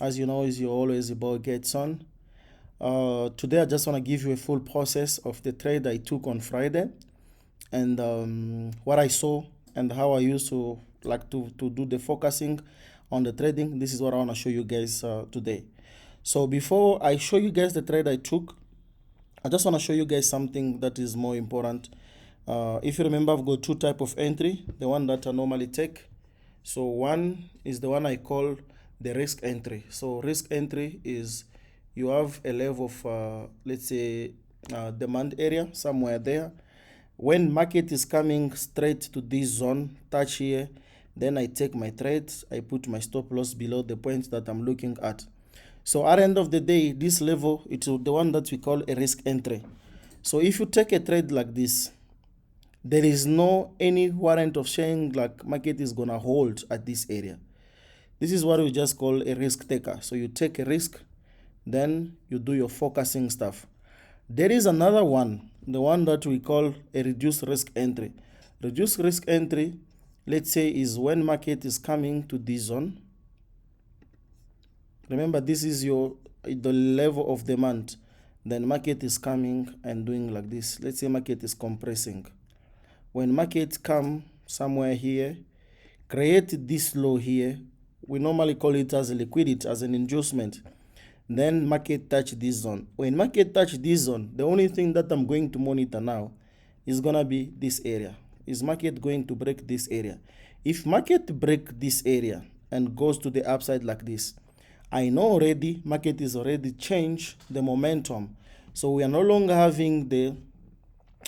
As you know, is you always about gets on. Today I just want to give you a full process of the trade I took on Friday, and what I saw and how I used to do the focusing on the trading. This is what I want to show you guys today. So before I show you guys the trade I took, I just want to show you guys something that is more important. If you remember, I've got two type of entry. The one that I normally take. So one is the one I call the risk entry. So risk entry is you have a level of, let's say, demand area somewhere there. When market is coming straight to this zone, touch here, then I take my trades, I put my stop loss below the point that I'm looking at. So at the end of the day, this level, it's the one that we call a risk entry. So if you take a trade like this, there is no any warrant of saying like market is gonna hold at this area. This is what we just call a risk taker. So you take a risk, then you do your focusing stuff. There is another one, the one that we call a reduced risk entry. Reduced risk entry, let's say, is when market is coming to this zone. Remember, this is the level of demand. Then market is coming and doing like this. Let's say market is compressing. When market come somewhere here, create this low here. We normally call it as a liquidity, as an inducement. Then market touch this zone. When market touch this zone, the only thing that I'm going to monitor now is gonna be this area. Is market going to break this area? If market break this area and goes to the upside like this, I know already market is already changed the momentum. So we are no longer having the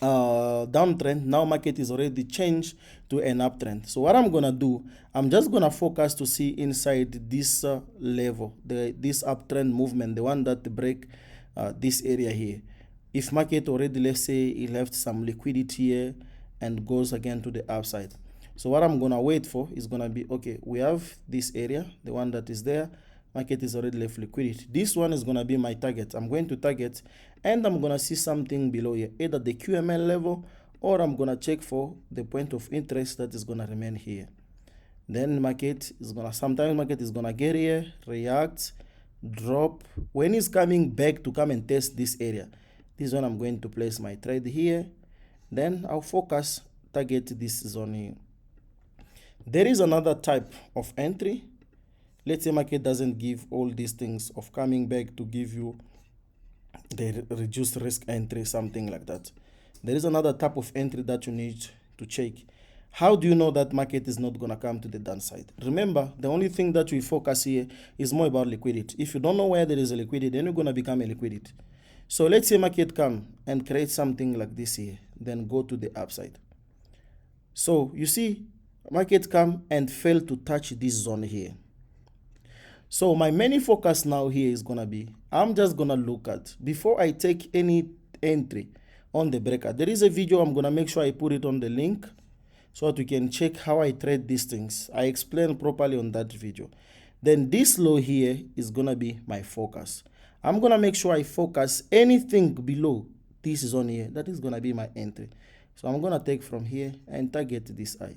downtrend. Now market is already changed to an uptrend. So what I'm gonna do, I'm just gonna focus to see inside this level, this uptrend movement, the one that break this area here. If market already, let's say, it left some liquidity here and goes again to the upside. So what I'm gonna wait for is gonna be, okay, we have this area, the one that is there. Market is already left liquidity. This one is going to be my target. I'm going to target and I'm going to see something below here, either the QML level, or I'm going to check for the point of interest that is going to remain here. Then market is going to, sometimes market is going to get here, react, drop. When it's coming back to come and test this area, this one I'm going to place my trade here. Then I'll focus, target this zone here. There is another type of entry. Let's say market doesn't give all these things of coming back to give you the reduced risk entry, something like that. There is another type of entry that you need to check. How do you know that market is not going to come to the downside? Remember, the only thing that we focus here is more about liquidity. If you don't know where there is a liquidity, then you're going to become a liquidity. So let's say market come and create something like this here, then go to the upside. So you see, market come and fail to touch this zone here. So my main focus now here is going to be, I'm just going to look at, before I take any entry on the breaker, there is a video, I'm going to make sure I put it on the link so that you can check how I trade these things. I explain properly on that video. Then this low here is going to be my focus. I'm going to make sure I focus anything below this zone here. That is going to be my entry. So I'm going to take from here and target this eye.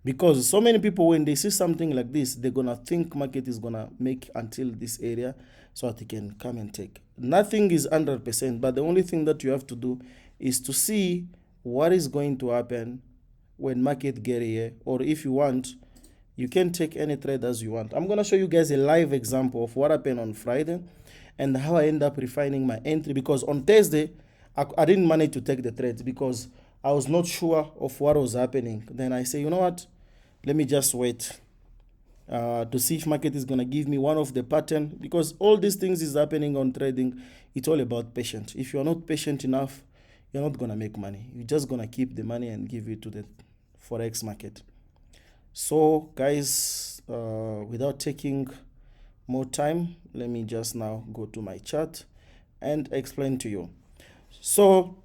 Because so many people, when they see something like this, they're going to think market is going to make until this area so that they can come and take. Nothing is 100%, but the only thing that you have to do is to see what is going to happen when market get here. Or if you want, you can take any trade as you want. I'm going to show you guys a live example of what happened on Friday and how I end up refining my entry. Because on Thursday, I didn't manage to take the trades because I was not sure of what was happening. Then I say, you know what? Let me just wait to see if market is going to give me one of the pattern. Because all these things is happening on trading. It's all about patience. If you're not patient enough, you're not going to make money. You're just going to keep the money and give it to the Forex market. So guys, without taking more time, let me just now go to my chart and explain to you. So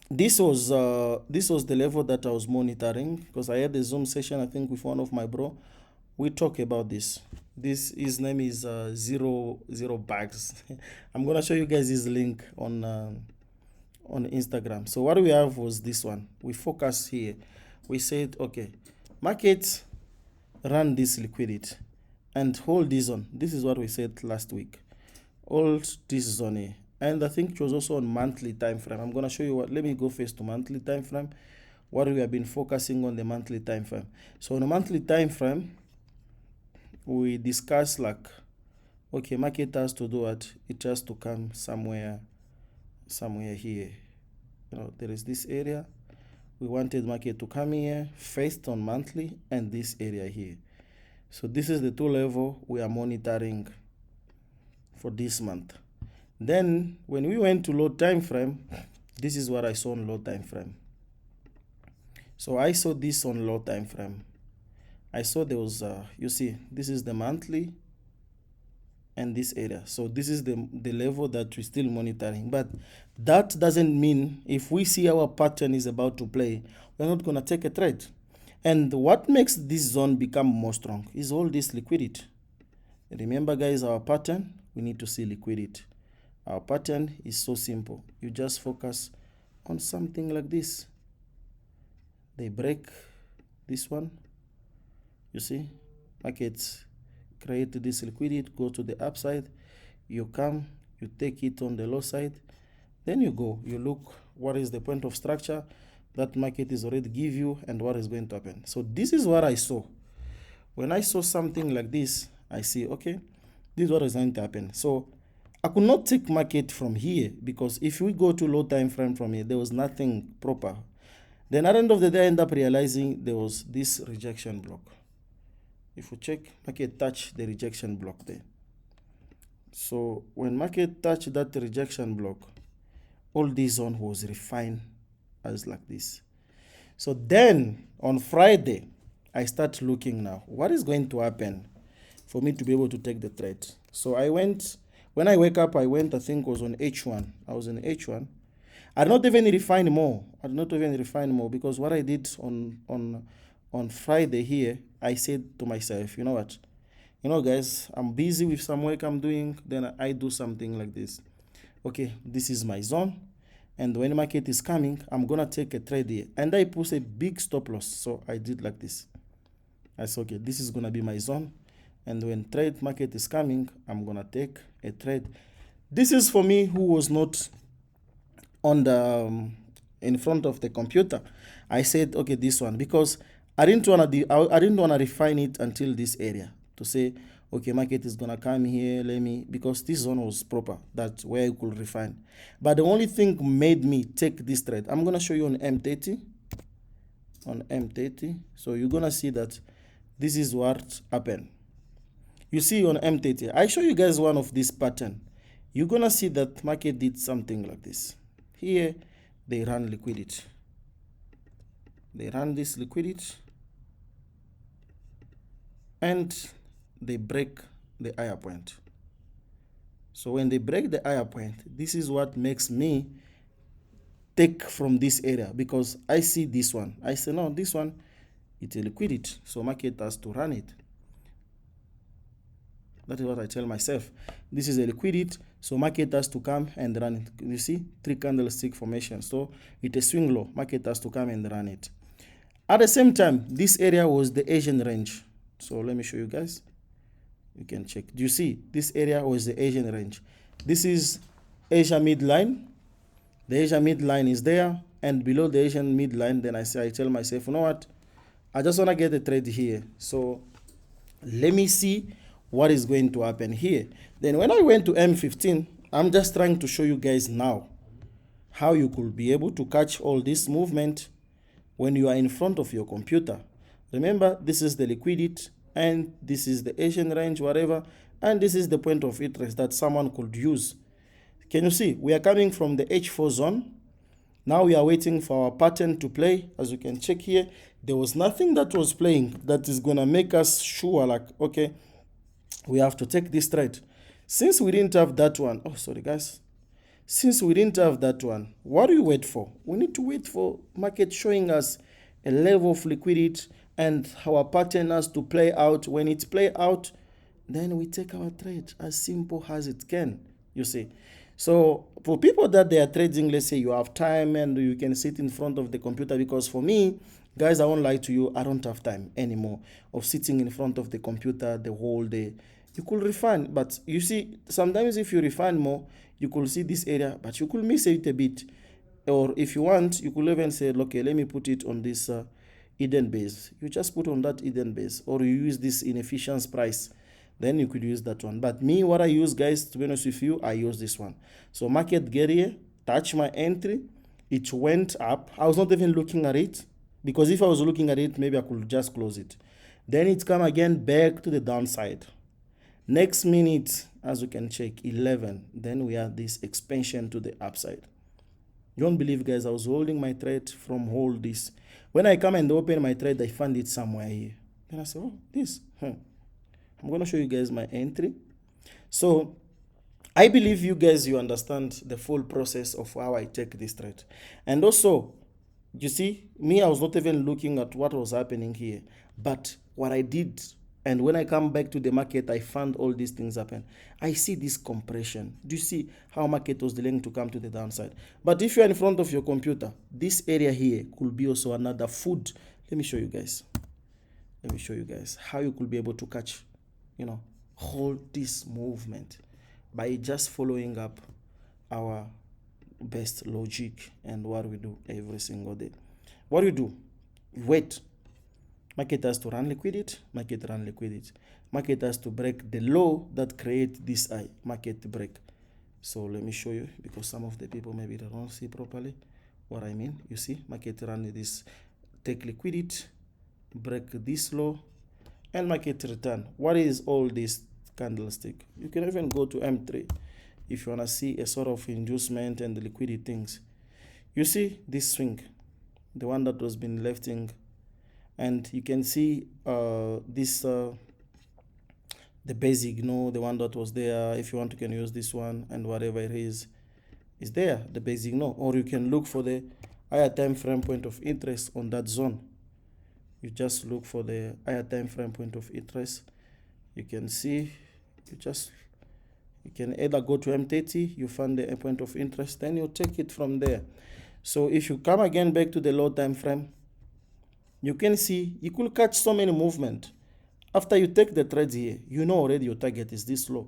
this was the level that I was monitoring, because I had a Zoom session, I think, with one of my bro. We talk about this. His name is zero bags. I'm gonna show you guys his link on Instagram. So what we have was this one. We focus here. We said, okay, market run this liquidity, and hold this zone. This is what we said last week. Hold this zone here. And I think it was also on monthly time frame. I'm gonna show you what. Let me go first to monthly time frame. What we have been focusing on the monthly time frame. So on the monthly time frame, we discuss like, okay, market has to do what? It has to come somewhere here. You know, there is this area. We wanted market to come here first on monthly and this area here. So this is the two level we are monitoring for this month. Then when we went to low time frame, this is what I saw on low time frame. So I saw this on low time frame. I saw there was you see, this is the monthly and this area. So this is the level that we're still monitoring. But that doesn't mean if we see our pattern is about to play, we're not going to take a trade. And what makes this zone become more strong is all this liquidity. Remember, guys, our pattern, we need to see liquidity. Our pattern is so simple. You just focus on something like this. They break this one. You see, markets create this liquidity, go to the upside. You come, you take it on the low side. Then you go, you look what is the point of structure that market is already give you and what is going to happen. So this is what I saw. When I saw something like this, I see, okay, this is what is going to happen. So I could not take market from here because if we go to low time frame from here, there was nothing proper. Then at the end of the day, I end up realizing there was this rejection block. If we check, market touch the rejection block there. So when market touched that rejection block, all this zone was refined as like this. So then on Friday, I start looking now, what is going to happen for me to be able to take the trade? So I went, when I wake up, I went, I think it was on H1. I was in H1. I did not even refine more. Because what I did on Friday here, I said to myself, you know what? You know, guys, I'm busy with some work I'm doing. Then I do something like this. Okay, this is my zone. And when the market is coming, I'm going to take a trade here. And I put a big stop loss. So I did like this. I said, okay, this is going to be my zone. And when trade market is coming, I'm going to take a trade. This is for me who was not on the in front of the computer. I said, okay, this one, because I didn't want to refine it until this area to say, okay, market is gonna come here. Because this zone was proper. That's where I could refine. But the only thing made me take this trade, I'm gonna show you on M30. On M30, so you're gonna see that this is what happened. You see on M30, I show you guys one of this pattern. You're gonna see that market did something like this. Here, they run liquidity. They run this liquidity. And they break the higher point. So when they break the higher point, this is what makes me take from this area, because I see this one. I say, no, this one, it's a liquidity. So market has to run it. That is what I tell myself. This is a liquidity, so market has to come and run it. You see, 3 candlestick formation. So it's a swing low. Market has to come and run it. At the same time, this area was the Asian range. So let me show you guys. You can check. Do you see? This area was the Asian range. This is Asia midline. The Asia midline is there. And below the Asian midline, then I tell myself, you know what? I just want to get a trade here. So let me see what is going to happen here. Then when I went to M15, I'm just trying to show you guys now how you could be able to catch all this movement when you are in front of your computer. Remember, this is the liquidity, and this is the Asian range, whatever, and this is the point of interest that someone could use. Can you see? We are coming from the H4 zone. Now we are waiting for our pattern to play. As you can check here, there was nothing that was playing that is going to make us sure, like, okay, we have to take this trade. Since we didn't have that one, oh, sorry, guys. Since we didn't have that one, what do we wait for? We need to wait for market showing us a level of liquidity, and our pattern has to play out. When it play out, then we take our trade, as simple as it can, you see. So for people that they are trading, let's say you have time and you can sit in front of the computer, because for me, Guys, I won't lie to you, I don't have time anymore of sitting in front of the computer the whole day. You could refine, but you see, sometimes if you refine more, you could see this area, but you could miss it a bit. Or if you want, you could even say, okay, let me put it on this Eden base. You just put on that Eden base, or you use this inefficient price. Then you could use that one. But me, what I use, guys, to be honest with you, I use this one. So market get here, touch my entry, it went up. I was not even looking at it, because if I was looking at it, maybe I could just close it. Then it come again back to the downside. Next minute, as you can check, 11. Then we have this expansion to the upside. You won't believe, guys, I was holding my trade from hold this. When I come and open my trade, I found it somewhere here. Then I say, oh, this. I'm going to show you guys my entry. So I believe you guys, you understand the full process of how I take this trade. And also, you see, me, I was not even looking at what was happening here. But what I did, and when I come back to the market, I found all these things happen. I see this compression. Do you see how market was delaying to come to the downside? But if you're in front of your computer, this area here could be also another food. Let me show you guys. Let me show you guys how you could be able to catch, hold this movement by just following up our best logic and what we do every single day. What do you do? Wait. Market has to run liquidity. Market run liquidity. Market has to break the low that create this high. Market break. So let me show you, because some of the people maybe they don't see properly what I mean. You see, market run this, take liquidity, break this low, and market return. What is all this candlestick? You can even go to M3 if you want to see a sort of inducement and the liquidity things. You see this swing, the one that was been lefting, and you can see this the basic, the one that was there. If you want, you can use this one, and whatever it is there, the basic or you can look for the higher time frame point of interest on that zone. You just look for the higher time frame point of interest. You can see, you can either go to M30, you find the point of interest, then you take it from there. So if you come again back to the low time frame, you can see you could catch so many movement. After you take the trades here, you know already your target is this low.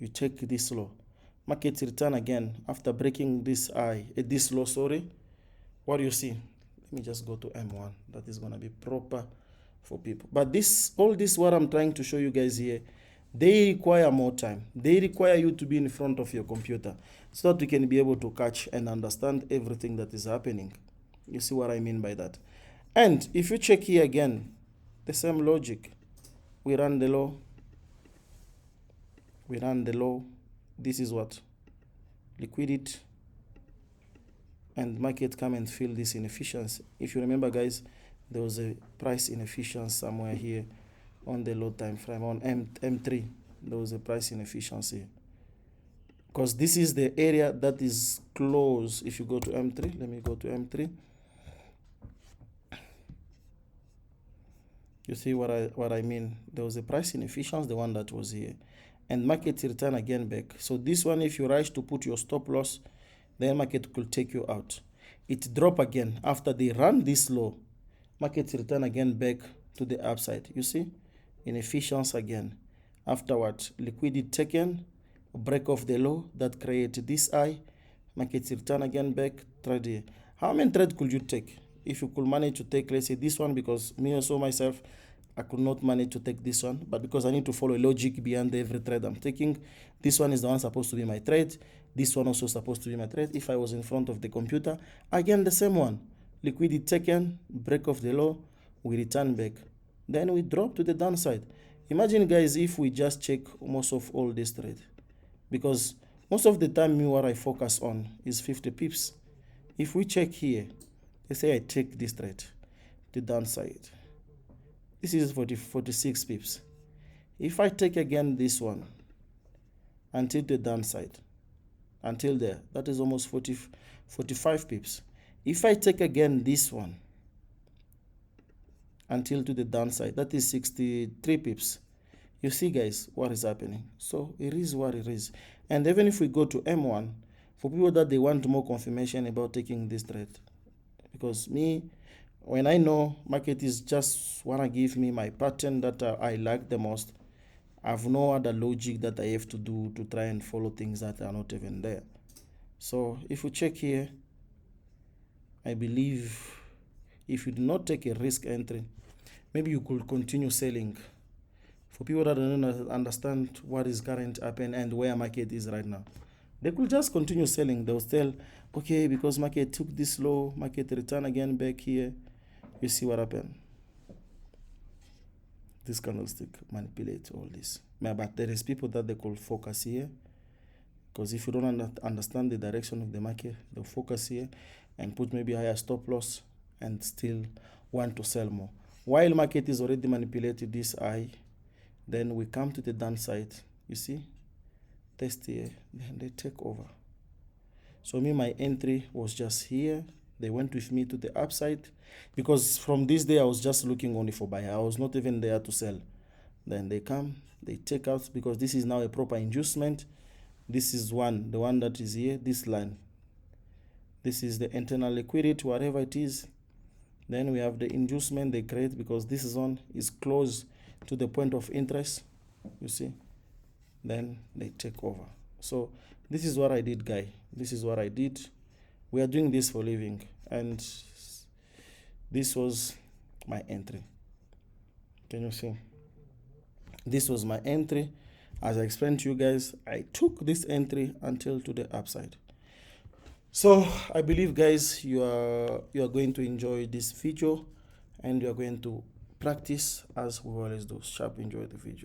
You take this low. Market return again after breaking this high, this low, sorry. What do you see? Let me just go to M1. That is going to be proper for people. But all this what I'm trying to show you guys here, they require more time. They require you to be in front of your computer so that you can be able to catch and understand everything that is happening. You see what I mean by that? And if you check here again, the same logic. We run the low. We run the low. This is what? Liquidity. And market come and feel this inefficiency. If you remember, guys, there was a price inefficiency somewhere here on the low time frame on M3. There was a price inefficiency because this is the area that is close. If you go to M3, let me go to M3. You see what I mean? There was a price inefficiency, the one that was here, and market return again back. So this one, if you rush to put your stop loss, then market could take you out. It drop again after they run this low. Market return again back to the upside. You see, inefficiency again. Afterward, liquidity taken, break off the low that created this high. Market return again back. Trade. How many trades could you take? If you could manage to take, let's say this one, because me also myself, I could not manage to take this one, but because I need to follow logic behind every trade I'm taking, this one is the one supposed to be my trade. This one also supposed to be my trade. If I was in front of the computer, again the same one. Liquidity taken, break off the low, we return back. Then we drop to the downside. Imagine, guys, if we just check most of all this trade, because most of the time me what I focus on is 50 pips. If we check here, let's say I take this trade, the downside. This is 46 pips. If I take again this one until the downside, until there, that is almost 45 pips. If I take again this one until to the downside, that is 63 pips. You see, guys, what is happening. So it is what it is. And even if we go to M1, for people that they want more confirmation about taking this trade, because me, when I know market is just want to give me my pattern that I like the most, I have no other logic that I have to do to try and follow things that are not even there. So if you check here, I believe if you do not take a risk entry, maybe you could continue selling. For people that don't understand what is current happen and where market is right now, they could just continue selling. They'll tell, okay, because market took this low, market return again back here. You see what happened? This candlestick manipulate all this. But there is people that they could focus here, because if you don't understand the direction of the market, they'll focus here and put maybe higher stop loss and still want to sell more. While market is already manipulated this high, then we come to the downside. You see, test here, then they take over. So my entry was just here. They went with me to the upside, because from this day I was just looking only for buy. I was not even there to sell. Then they come, they take out, because this is now a proper inducement. This is the one that is here, this line. This is the internal liquidity, whatever it is. Then we have the inducement they create, because this zone is close to the point of interest, you see. Then they take over. So this is what I did, guy. This is what I did. We are doing this for living, and this was my entry. Can you see? This was my entry. As I explained to you guys, I took this entry until to the upside. So I believe, guys, you are going to enjoy this video, and you are going to practice as we always do. Sharp, enjoy the video.